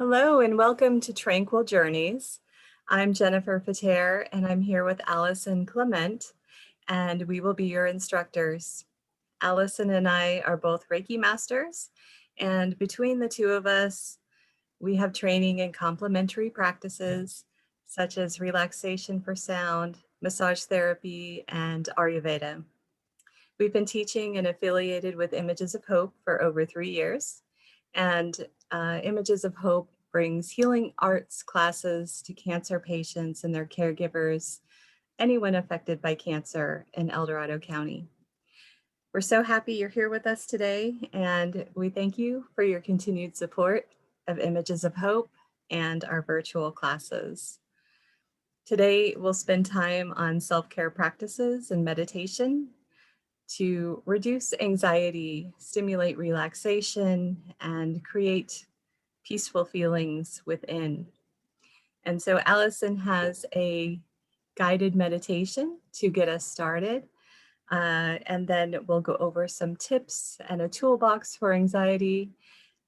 Hello and welcome to Tranquil Journeys. I'm Jennifer Pater and I'm here with Allison Clement, and we will be your instructors. Allison and I are both Reiki masters, and between the two of us, we have training in complementary practices such as relaxation for sound, massage therapy, and Ayurveda. We've been teaching and affiliated with Images of Hope for over 3 years, and Images of Hope brings healing arts classes to cancer patients and their caregivers, anyone affected by cancer in El Dorado County. We're so happy you're here with us today, and we thank you for your continued support of Images of Hope and our virtual classes. Today, we'll spend time on self-care practices and meditation to reduce anxiety, stimulate relaxation, and create peaceful feelings within. And so Allison has a guided meditation to get us started. And then we'll go over some tips and a toolbox for anxiety.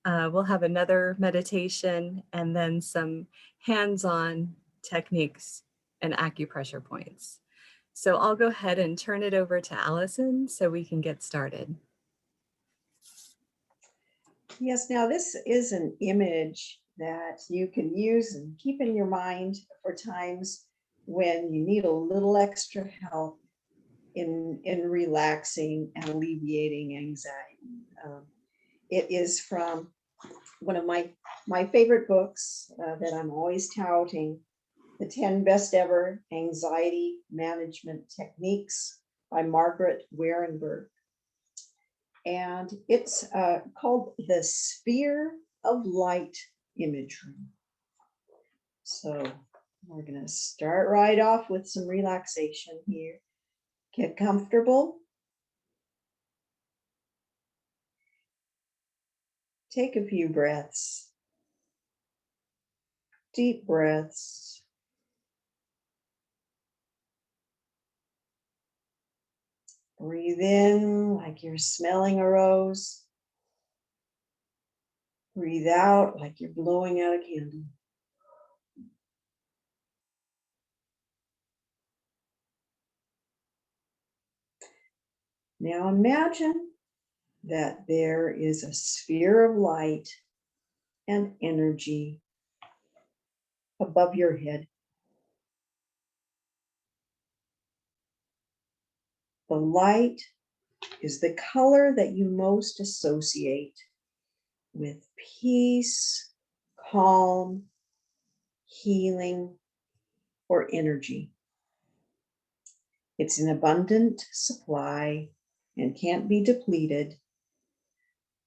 We'll have another meditation and then some hands-on techniques and acupressure points. So I'll go ahead and turn it over to Allison so we can get started. Yes, now this is an image that you can use and keep in your mind for times when you need a little extra help in relaxing and alleviating anxiety. It is from one of my favorite books that I'm always touting, The 10 Best Ever Anxiety Management Techniques by Margaret Warenberg. And it's called the Sphere of Light Imagery. So we're going to start right off with some relaxation here. Get comfortable. Take a few breaths. Deep breaths. Breathe in like you're smelling a rose. Breathe out like you're blowing out a candle. Now imagine that there is a sphere of light and energy above your head. The light is the color that you most associate with peace, calm, healing, or energy. It's an abundant supply and can't be depleted,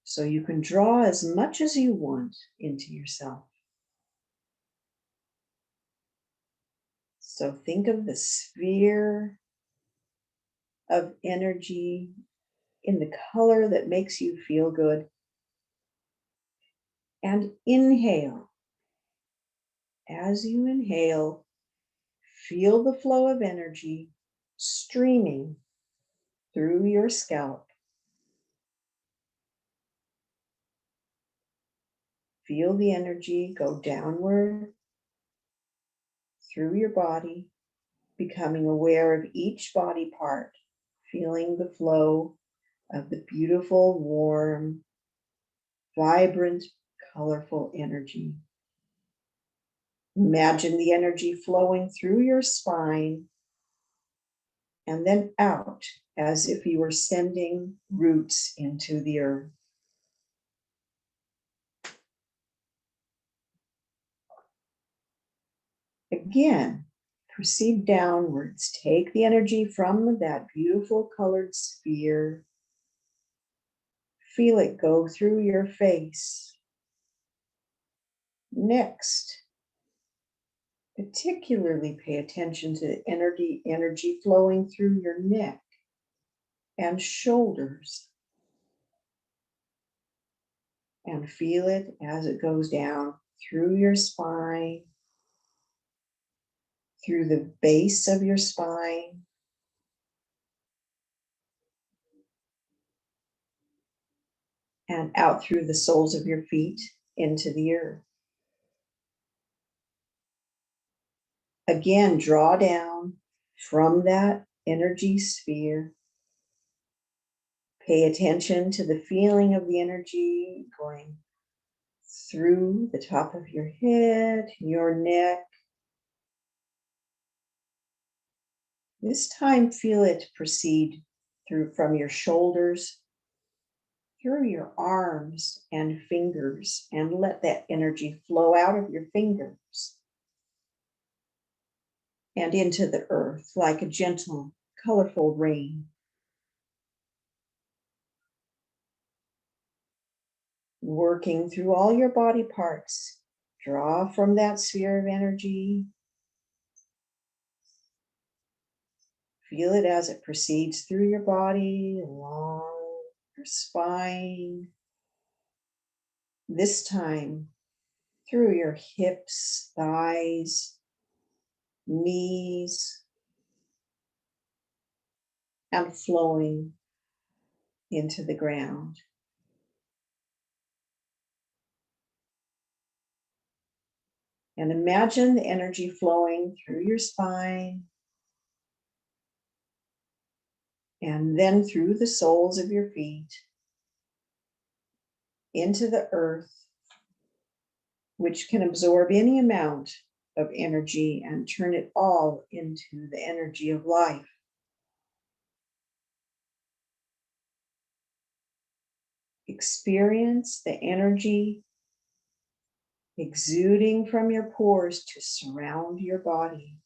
so you can draw as much as you want into yourself. So think of the sphere of energy in the color that makes you feel good. And inhale. As you inhale, feel the flow of energy streaming through your scalp. Feel the energy go downward through your body, becoming aware of each body part, feeling the flow of the beautiful, warm, vibrant, colorful energy. Imagine the energy flowing through your spine and then out as if you were sending roots into the earth. Again, proceed downwards. Take the energy from that beautiful colored sphere. Feel it go through your face. Next, particularly pay attention to the energy flowing through your neck and shoulders. And feel it as it goes down through your spine, through the base of your spine, and out through the soles of your feet into the earth. Again, draw down from that energy sphere. Pay attention to the feeling of the energy going through the top of your head, your neck. This time, feel it proceed through from your shoulders, through your arms and fingers, and let that energy flow out of your fingers and into the earth like a gentle, colorful rain. Working through all your body parts, draw from that sphere of energy. Feel it as it proceeds through your body, along your spine. This time, through your hips, thighs, knees, and flowing into the ground. And imagine the energy flowing through your spine and then through the soles of your feet into the earth, which can absorb any amount of energy and turn it all into the energy of life. Experience the energy exuding from your pores to surround your body.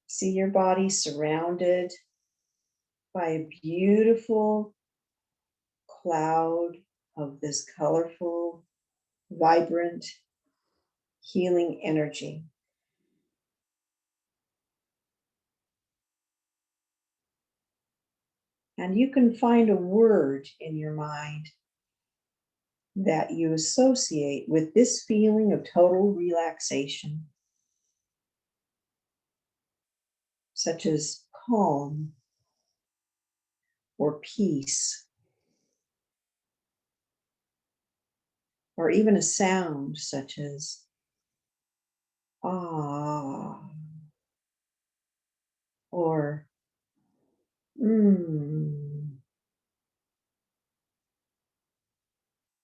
See your body surrounded by a beautiful cloud of this colorful, vibrant, healing energy. And you can find a word in your mind that you associate with this feeling of total relaxation, such as calm or peace, or even a sound such as ah or mm.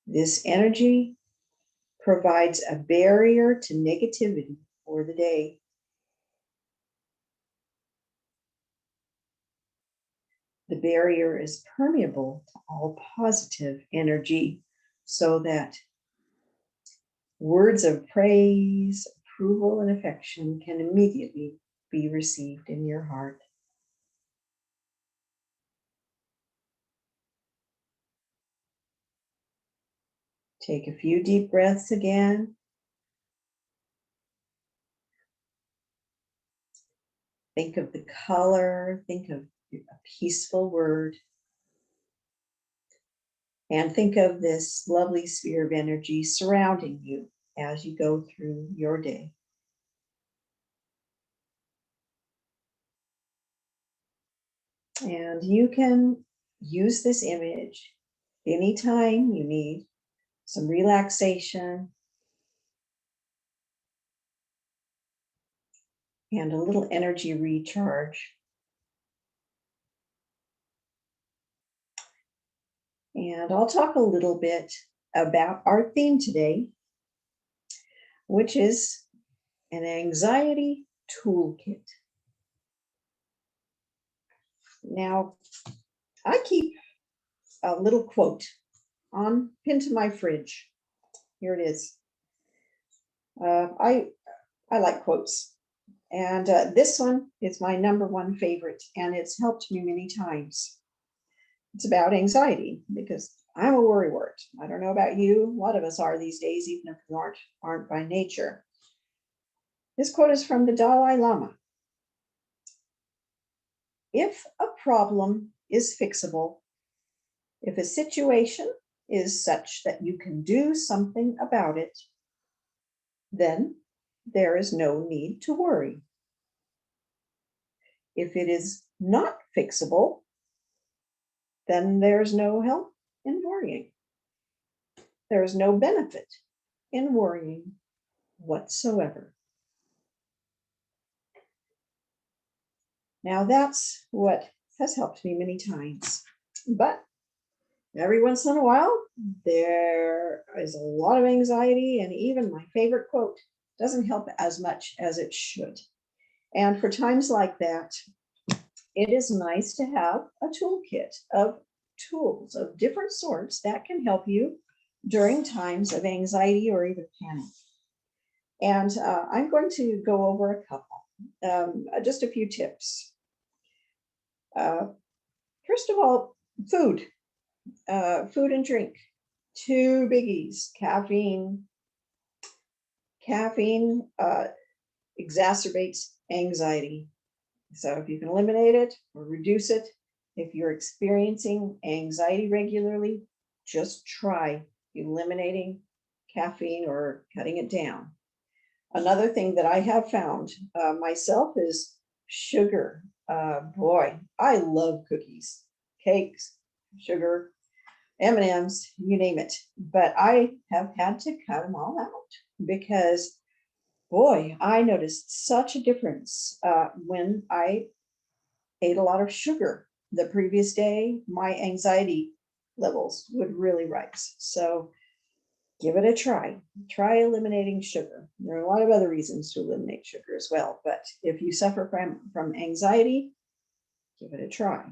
This energy provides a barrier to negativity for the day. The barrier is permeable to all positive energy so that words of praise, approval, and affection can immediately be received in your heart. Take a few deep breaths again. Think of the color, think of a peaceful word, and think of this lovely sphere of energy surrounding you as you go through your day. And you can use this image anytime you need some relaxation and a little energy recharge. And I'll talk a little bit about our theme today, which is an anxiety toolkit. Now, I keep a little quote on pinned to my fridge. Here it is. I like quotes, and this one is my number one favorite, and it's helped me many times. It's about anxiety because I'm a worrywart. I don't know about you. A lot of us are these days, even if we aren't by nature. This quote is from the Dalai Lama. If a problem is fixable, if a situation is such that you can do something about it, then there is no need to worry. If it is not fixable, then there's no help in worrying. There is no benefit in worrying whatsoever. Now that's what has helped me many times. But every once in a while, there is a lot of anxiety, and even my favorite quote doesn't help as much as it should. And for times like that, it is nice to have a toolkit of tools of different sorts that can help you during times of anxiety or even panic. And I'm going to go over a couple, just a few tips. Uh, First of all, food and drink, two biggies. Caffeine exacerbates anxiety. So if you can eliminate it or reduce it, if you're experiencing anxiety regularly, just try eliminating caffeine or cutting it down. Another thing that I have found myself is sugar. Boy, I love cookies, cakes, sugar, M&Ms, you name it. But I have had to cut them all out because, boy, I noticed such a difference when I ate a lot of sugar the previous day. My anxiety levels would really rise. So give it a try. Try eliminating sugar. There are a lot of other reasons to eliminate sugar as well, but if you suffer from anxiety, give it a try.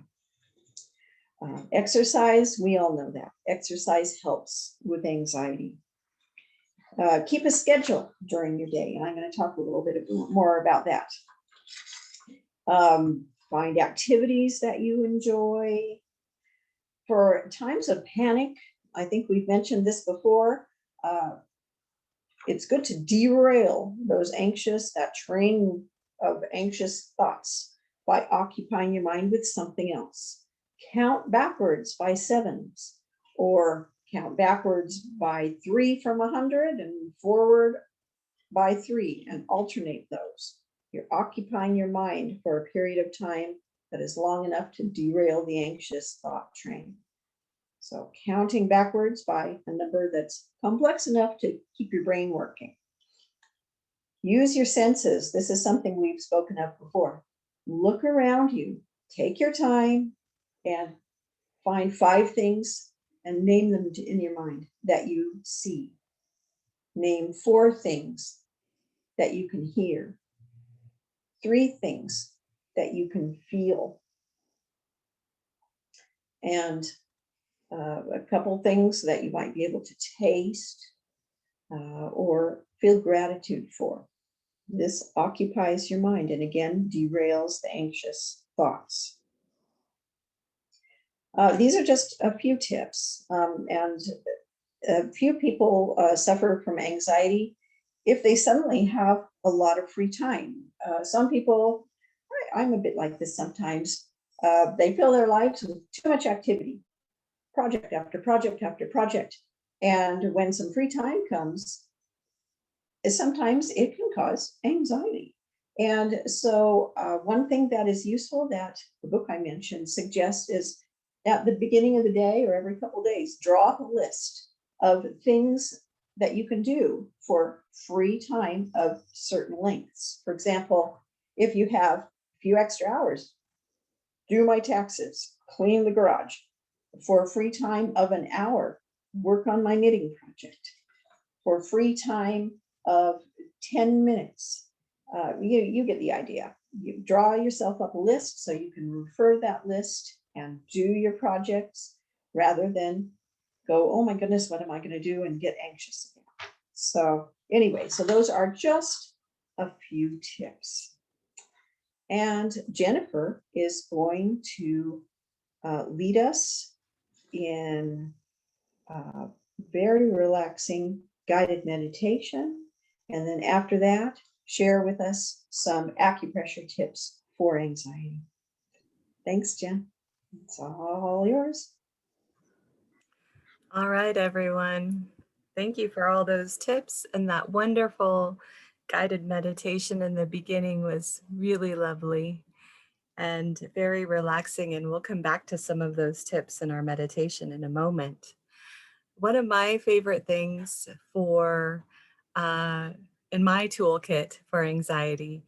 Exercise, we all know that. Exercise helps with anxiety. Keep a schedule during your day, and I'm going to talk a little bit more about that. Find activities that you enjoy. For times of panic, I think we've mentioned this before, it's good to derail that train of anxious thoughts by occupying your mind with something else. Count backwards by sevens, or count backwards by 3 from 100 and forward by 3, and alternate those. You're occupying your mind for a period of time that is long enough to derail the anxious thought train. So counting backwards by a number that's complex enough to keep your brain working. Use your senses. This is something we've spoken of before. Look around you, take your time, and find 5 things and name them in your mind that you see. Name 4 things that you can hear. 3 things that you can feel. And a couple things that you might be able to taste or feel gratitude for. This occupies your mind and again derails the anxious thoughts. These are just a few tips, and a few people suffer from anxiety if they suddenly have a lot of free time. Some people, I'm a bit like this sometimes, they fill their lives with too much activity, project after project after project. And when some free time comes, sometimes it can cause anxiety. And so, one thing that is useful that the book I mentioned suggests is at the beginning of the day or every couple of days, draw up a list of things that you can do for free time of certain lengths. For example, if you have a few extra hours, do my taxes, clean the garage. For free time of an hour, work on my knitting project. For free time of 10 minutes, you get the idea. You draw yourself up a list so you can refer that list and do your projects rather than go, oh my goodness, what am I going to do, and get anxious again. So anyway, so those are just a few tips. And Jennifer is going to lead us in very relaxing guided meditation. And then after that, share with us some acupressure tips for anxiety. Thanks, Jen. It's all yours. All right, everyone. Thank you for all those tips, and that wonderful guided meditation in the beginning was really lovely and very relaxing, and we'll come back to some of those tips in our meditation in a moment. One of my favorite things for in my toolkit for anxiety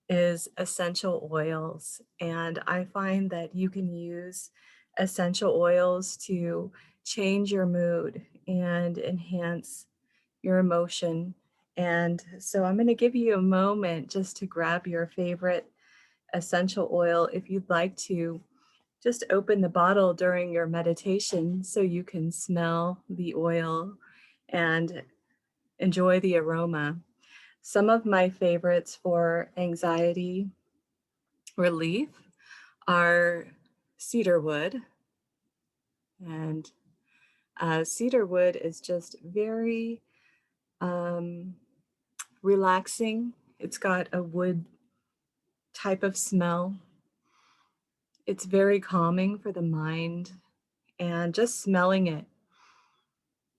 is essential oils. And I find that you can use essential oils to change your mood and enhance your emotion. And so I'm going to give you a moment just to grab your favorite essential oil. If you'd like to, just open the bottle during your meditation so you can smell the oil and enjoy the aroma. Some of my favorites for anxiety relief are cedarwood. And cedarwood is just very um, relaxing. It's got a wood type of smell. It's very calming for the mind. And just smelling it,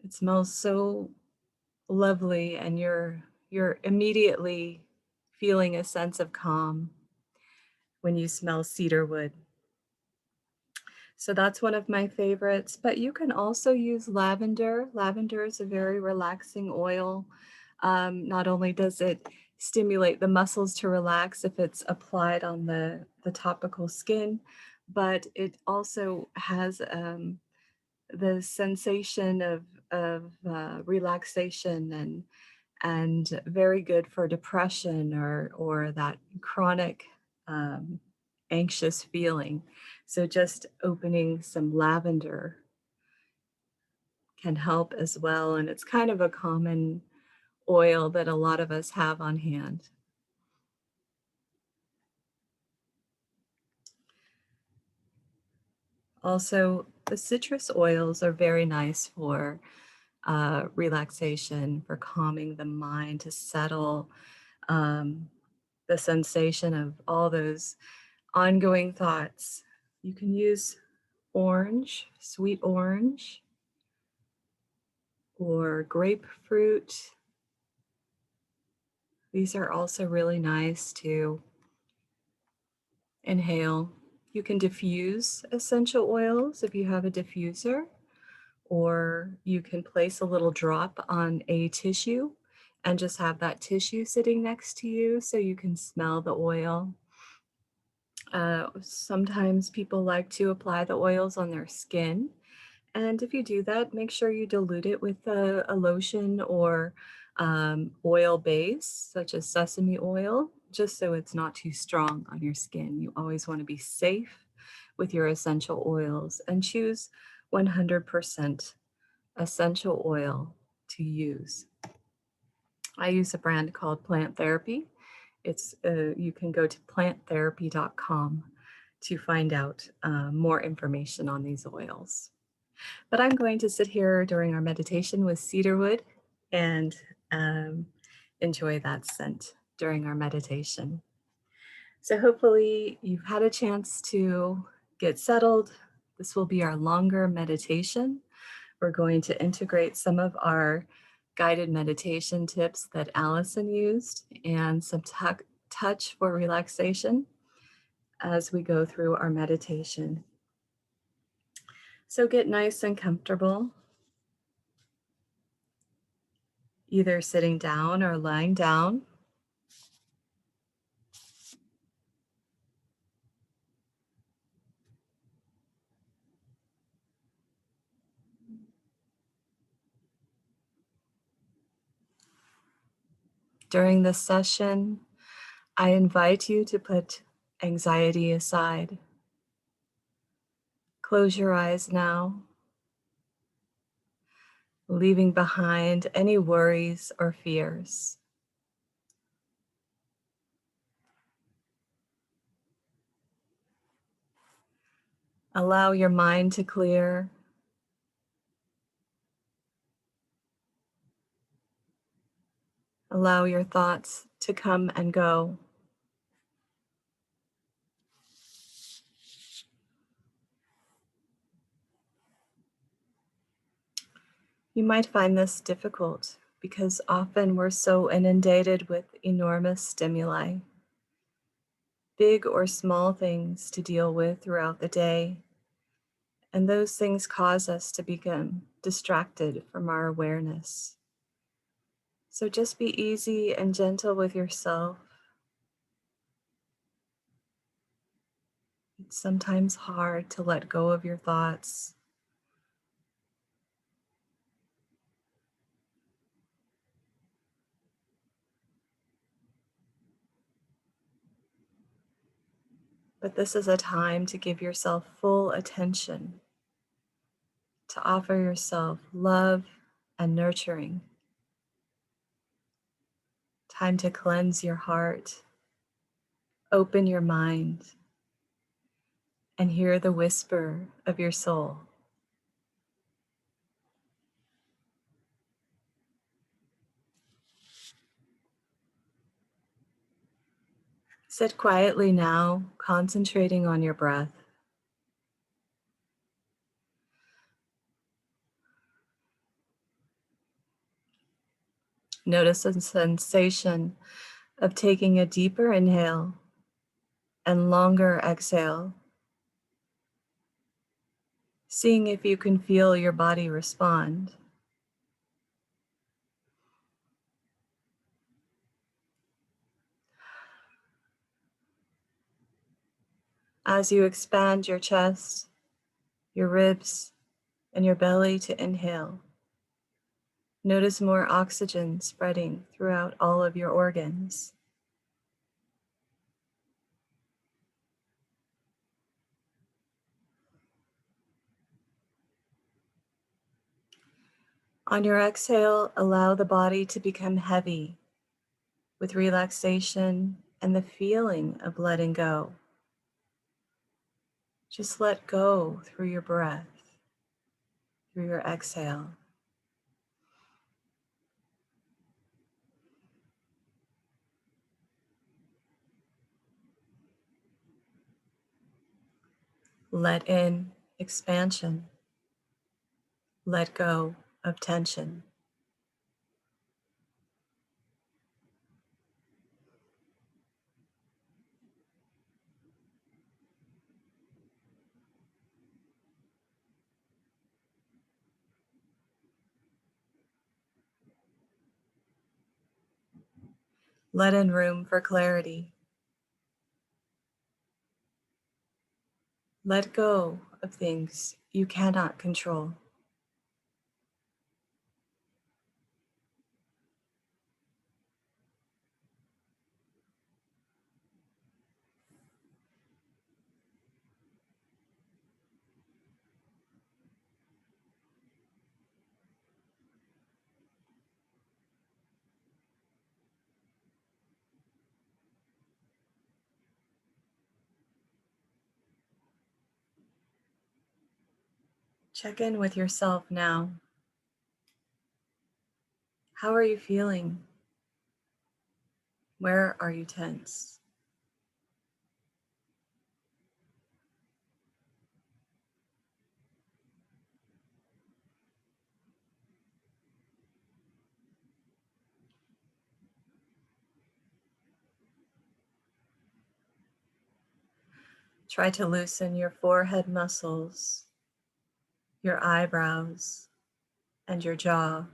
it smells so lovely, and you're immediately feeling a sense of calm when you smell cedarwood. So that's one of my favorites, but you can also use lavender. Lavender is a very relaxing oil. Not only does it stimulate the muscles to relax if it's applied on the topical skin, but it also has the sensation of relaxation and very good for depression or that chronic um, anxious feeling. So just opening some lavender can help as well, and it's kind of a common oil that a lot of us have on hand. Also, the citrus oils are very nice for relaxation, for calming the mind, to settle um, the sensation of all those ongoing thoughts. You can use orange, sweet orange, or grapefruit. These are also really nice to inhale. You can diffuse essential oils if you have a diffuser, or you can place a little drop on a tissue and just have that tissue sitting next to you so you can smell the oil. Sometimes people like to apply the oils on their skin. And if you do that, make sure you dilute it with a lotion or oil base, such as sesame oil, just so it's not too strong on your skin. You always want to be safe with your essential oils and choose 100% essential oil to use. I use a brand called Plant Therapy. You can go to planttherapy.com to find out more information on these oils. But I'm going to sit here during our meditation with cedarwood and um, enjoy that scent during our meditation. So hopefully you've had a chance to get settled. This will be our longer meditation. We're going to integrate some of our guided meditation tips that Allison used and some touch for relaxation as we go through our meditation. So get nice and comfortable, either sitting down or lying down. During this session, I invite you to put anxiety aside. Close your eyes now, leaving behind any worries or fears. Allow your mind to clear. Allow your thoughts to come and go. You might find this difficult because often we're so inundated with enormous stimuli, big or small things to deal with throughout the day. And those things cause us to become distracted from our awareness. So just be easy and gentle with yourself. It's sometimes hard to let go of your thoughts. But this is a time to give yourself full attention, to offer yourself love and nurturing. Time to cleanse your heart, open your mind, and hear the whisper of your soul. Sit quietly now, concentrating on your breath. Notice the sensation of taking a deeper inhale and longer exhale, seeing if you can feel your body respond. As you expand your chest, your ribs, and your belly to inhale, notice more oxygen spreading throughout all of your organs. On your exhale, allow the body to become heavy with relaxation and the feeling of letting go. Just let go through your breath, through your exhale. Let in expansion. Let go of tension. Let in room for clarity. Let go of things you cannot control. Check in with yourself now. How are you feeling? Where are you tense? Try to loosen your forehead muscles, your eyebrows, and your jaw.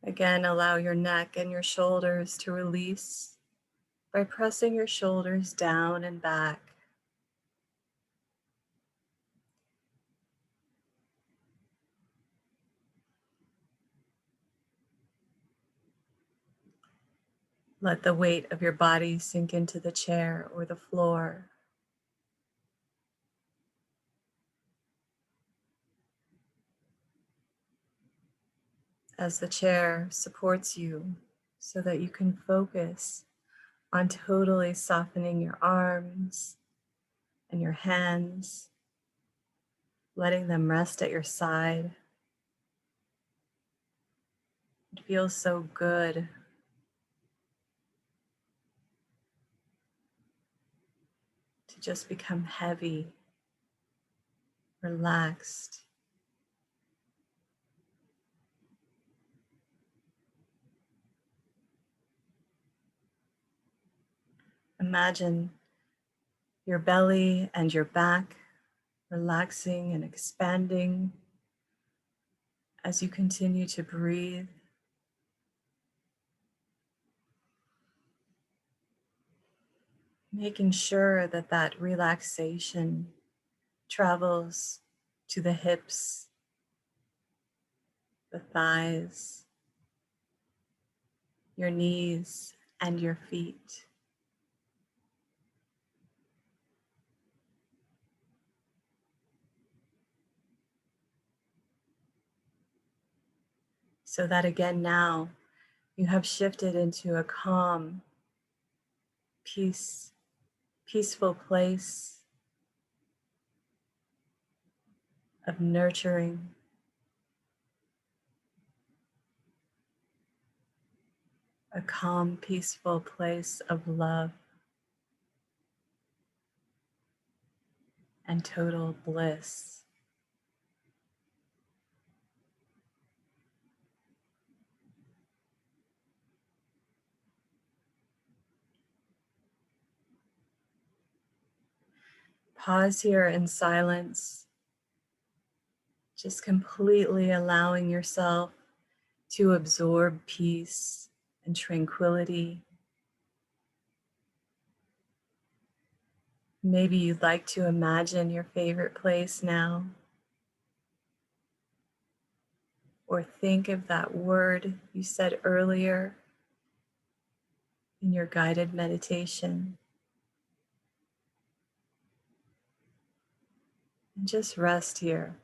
Again, allow your neck and your shoulders to release by pressing your shoulders down and back. Let the weight of your body sink into the chair or the floor. As the chair supports you so that you can focus on totally softening your arms and your hands, letting them rest at your side. It feels so good to just become heavy, relaxed. Imagine your belly and your back relaxing and expanding as you continue to breathe, making sure that that relaxation travels to the hips, the thighs, your knees, and your feet. So that again now you have shifted into a calm, peaceful place of nurturing, a calm, peaceful place of love and total bliss. Pause here in silence, just completely allowing yourself to absorb peace and tranquility. Maybe you'd like to imagine your favorite place now, or think of that word you said earlier in your guided meditation, and just rest here.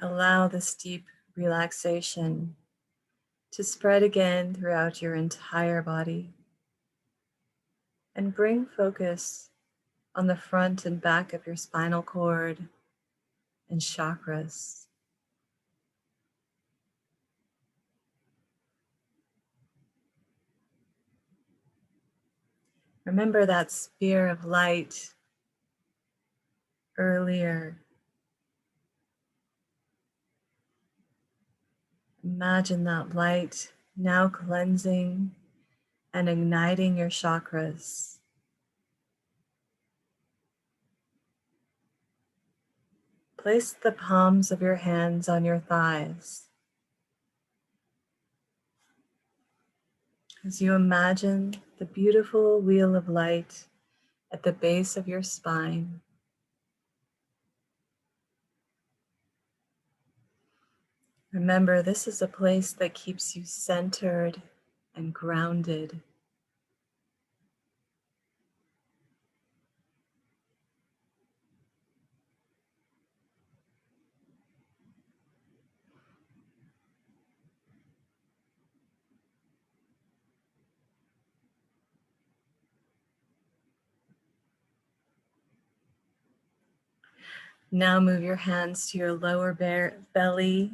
Allow this deep relaxation to spread again throughout your entire body, and bring focus on the front and back of your spinal cord and chakras. Remember that sphere of light earlier. Imagine that light now cleansing and igniting your chakras. Place the palms of your hands on your thighs as you imagine the beautiful wheel of light at the base of your spine. Remember, this is a place that keeps you centered and grounded. Now move your hands to your lower belly.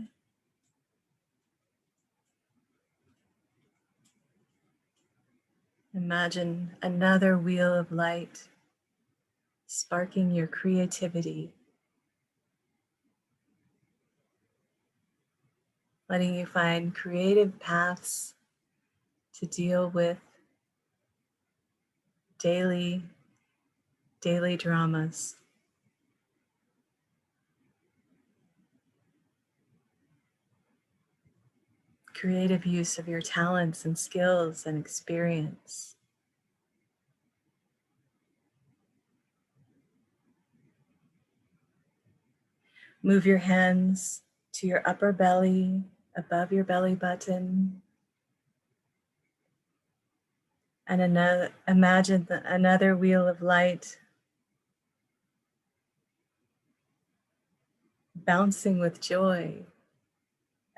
Imagine another wheel of light sparking your creativity, letting you find creative paths to deal with daily dramas. Creative use of your talents and skills and experience. Move your hands to your upper belly, above your belly button, and imagine another wheel of light bouncing with joy,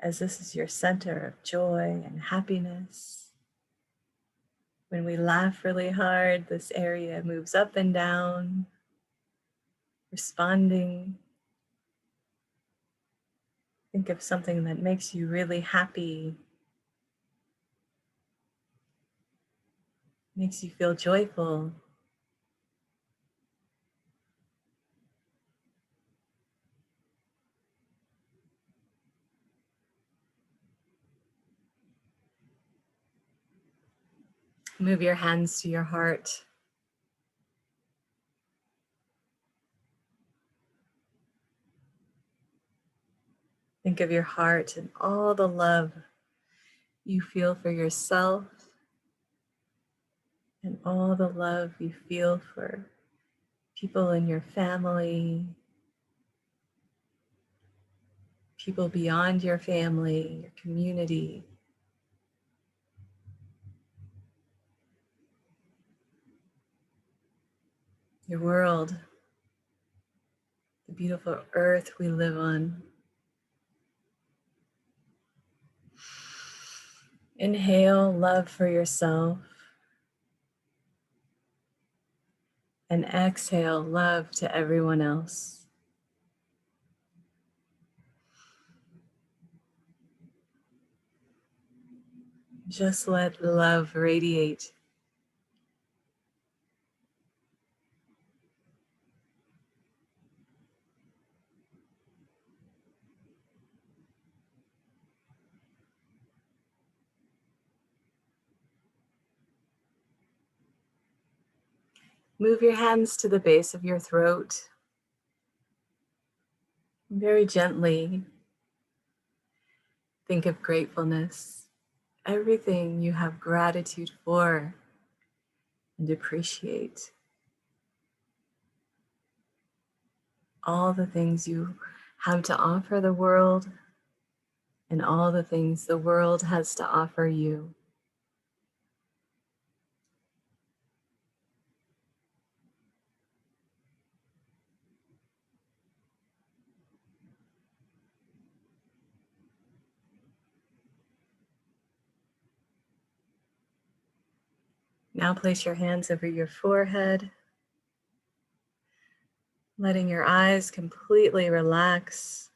as this is your center of joy and happiness. When we laugh really hard, this area moves up and down, responding. Think of something that makes you really happy, makes you feel joyful. Move your hands to your heart. Think of your heart and all the love you feel for yourself and all the love you feel for people in your family, people beyond your family, your community. Your world, the beautiful earth we live on. Inhale love for yourself and exhale love to everyone else. Just let love radiate. Move your hands to the base of your throat. Very gently, think of gratefulness, everything you have gratitude for, and appreciate all the things you have to offer the world and all the things the world has to offer you. Now place your hands over your forehead, letting your eyes completely relax,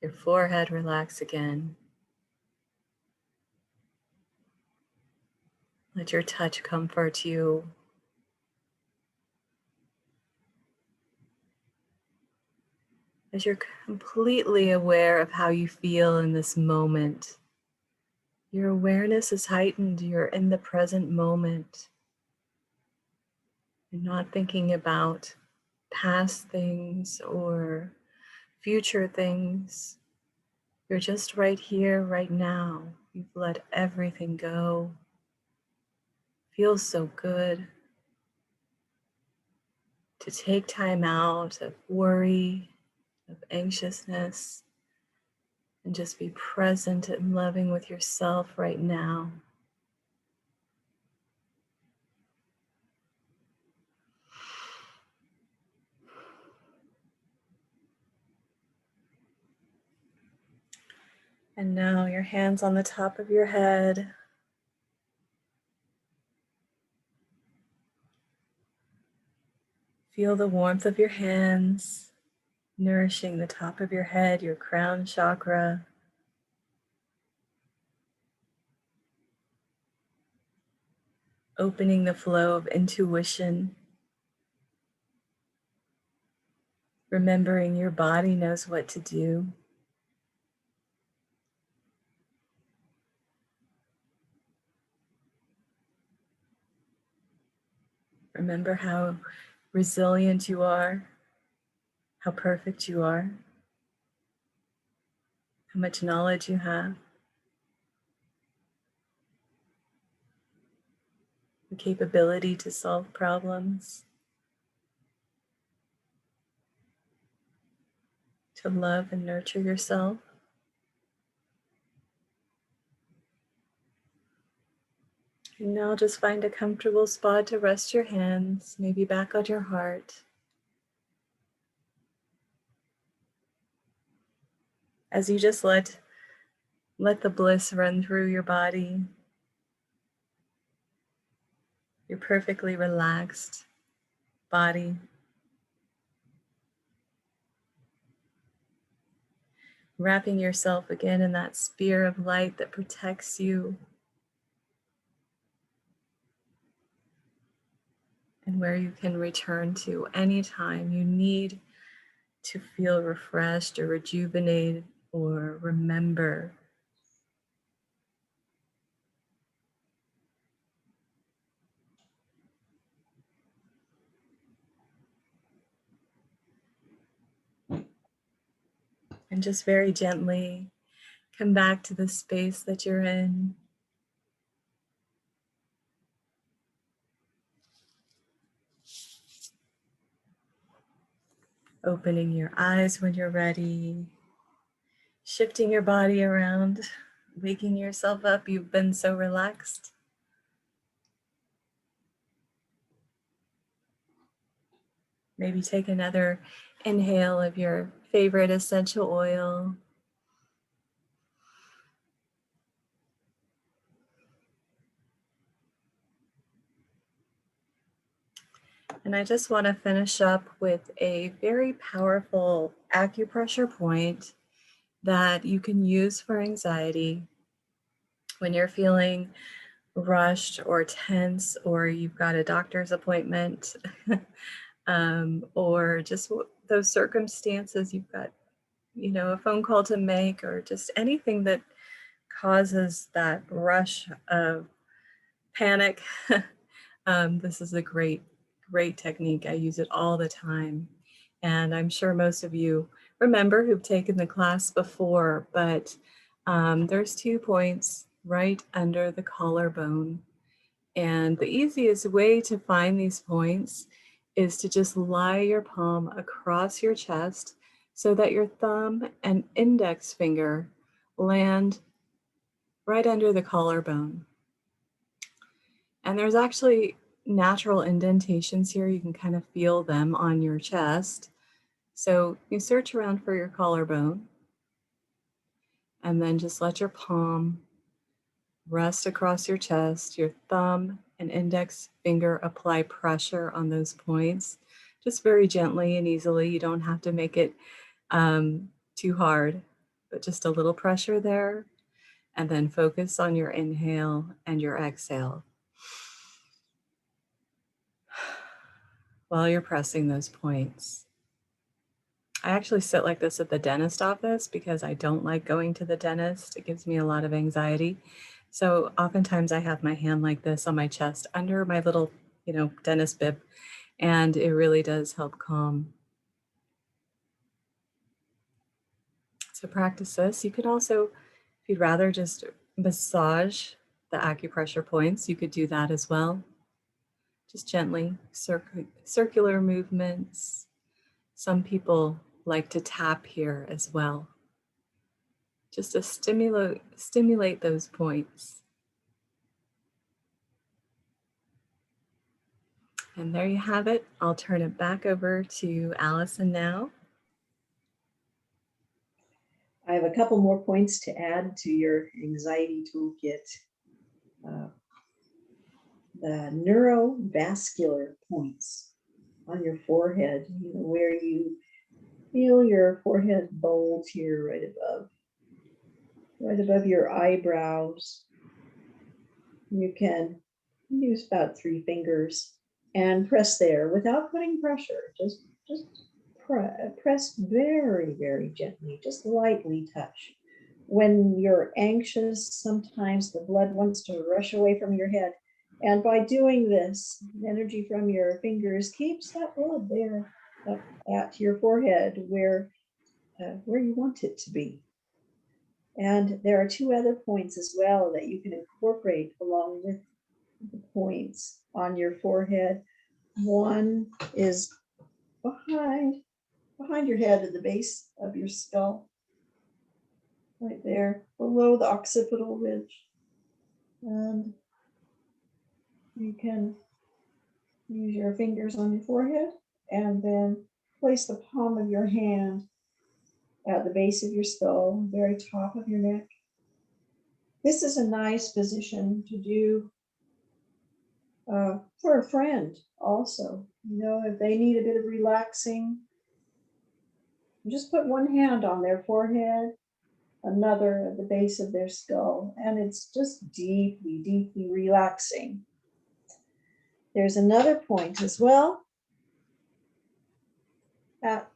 your forehead relax again. Let your touch comfort you. As you're completely aware of how you feel in this moment, your awareness is heightened. You're in the present moment. You're not thinking about past things or future things. You're just right here, right now. You've let everything go. Feels so good to take time out of worry, of anxiousness, and just be present and loving with yourself right now. And now your hands on the top of your head. Feel the warmth of your hands, nourishing the top of your head, your crown chakra. Opening the flow of intuition. Remembering your body knows what to do. Remember how resilient you are, how perfect you are, how much knowledge you have, the capability to solve problems, to love and nurture yourself. And now just find a comfortable spot to rest your hands, maybe back on your heart. As you just let the bliss run through your body. Your perfectly relaxed body. Wrapping yourself again in that spear of light that protects you and where you can return to anytime you need to feel refreshed or rejuvenated or remember. And just very gently come back to the space that you're in. Opening your eyes when you're ready. Shifting your body around, waking yourself up. You've been so relaxed. Maybe take another inhale of your favorite essential oil. And I just want to finish up with a very powerful acupressure point that you can use for anxiety when you're feeling rushed or tense, or you've got a doctor's appointment, or just those circumstances you've got, a phone call to make, or just anything that causes that rush of panic. This is a great technique. I use it all the time. And I'm sure most of you remember who've taken the class before, but there's 2 points right under the collarbone. And the easiest way to find these points is to just lie your palm across your chest so that your thumb and index finger land right under the collarbone. And there's actually natural indentations here. You can kind of feel them on your chest. So you search around for your collarbone and then just let your palm rest across your chest. Your thumb and index finger apply pressure on those points, just very gently and easily. You don't have to make it too hard, but just a little pressure there. And then focus on your inhale and your exhale while you're pressing those points. I actually sit like this at the dentist office because I don't like going to the dentist. It gives me a lot of anxiety. So oftentimes I have my hand like this on my chest under my little, dentist bib, and it really does help calm. So practice this. You could also, if you'd rather just massage the acupressure points, you could do that as well. Just gently, circular movements. Some people like to tap here as well, just to stimulate those points. And there you have it. I'll turn it back over to Allison now. I have a couple more points to add to your anxiety toolkit. The neurovascular points. on your forehead, where you feel your forehead bulge here right above your eyebrows. You can use about 3 fingers and press there without putting pressure. Just press very, very gently, just lightly touch. When you're anxious, sometimes the blood wants to rush away from your head. And by doing this, energy from your fingers keeps that blood there up at your forehead where you want it to be. And there are 2 other points as well that you can incorporate along with the points on your forehead. One is behind your head at the base of your skull, right there below the occipital ridge. And you can use your fingers on your forehead and then place the palm of your hand at the base of your skull, very top of your neck. This is a nice position to do for a friend also. If they need a bit of relaxing, just put one hand on their forehead, another at the base of their skull, and it's just deeply, deeply relaxing. There's another point as well at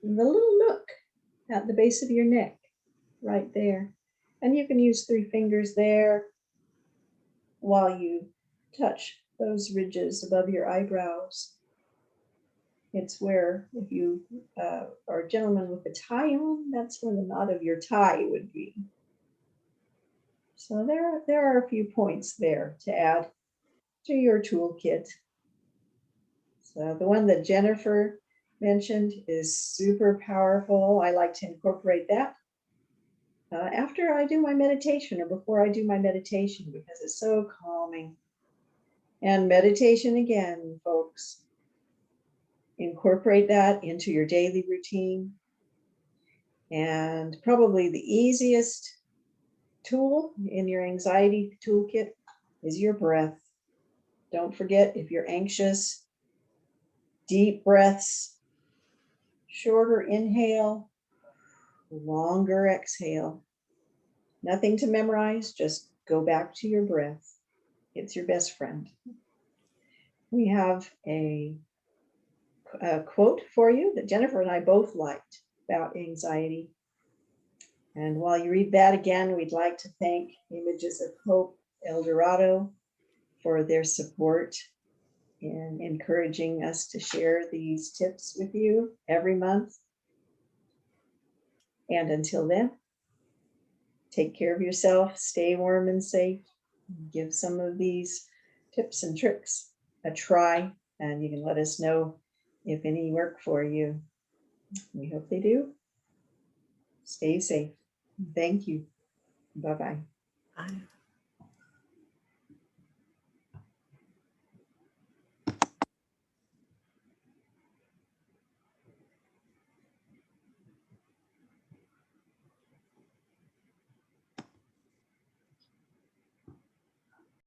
the little nook at the base of your neck, right there. And you can use 3 fingers there while you touch those ridges above your eyebrows. It's where, if you are a gentleman with a tie on, that's where the knot of your tie would be. So there are a few points there to add to your toolkit. So the one that Jennifer mentioned is super powerful. I like to incorporate that after I do my meditation or before I do my meditation because it's so calming. And meditation again, folks. Incorporate that into your daily routine. And probably the easiest tool in your anxiety toolkit is your breath. Don't forget, if you're anxious, deep breaths, shorter inhale, longer exhale. Nothing to memorize, just go back to your breath. It's your best friend. We have a quote for you that Jennifer and I both liked about anxiety. And while you read that again, we'd like to thank Images of Hope El Dorado for their support in encouraging us to share these tips with you every month. And until then, take care of yourself, stay warm and safe, give some of these tips and tricks a try, and you can let us know if any work for you. We hope they do. Stay safe. Thank you. Bye-bye. Bye.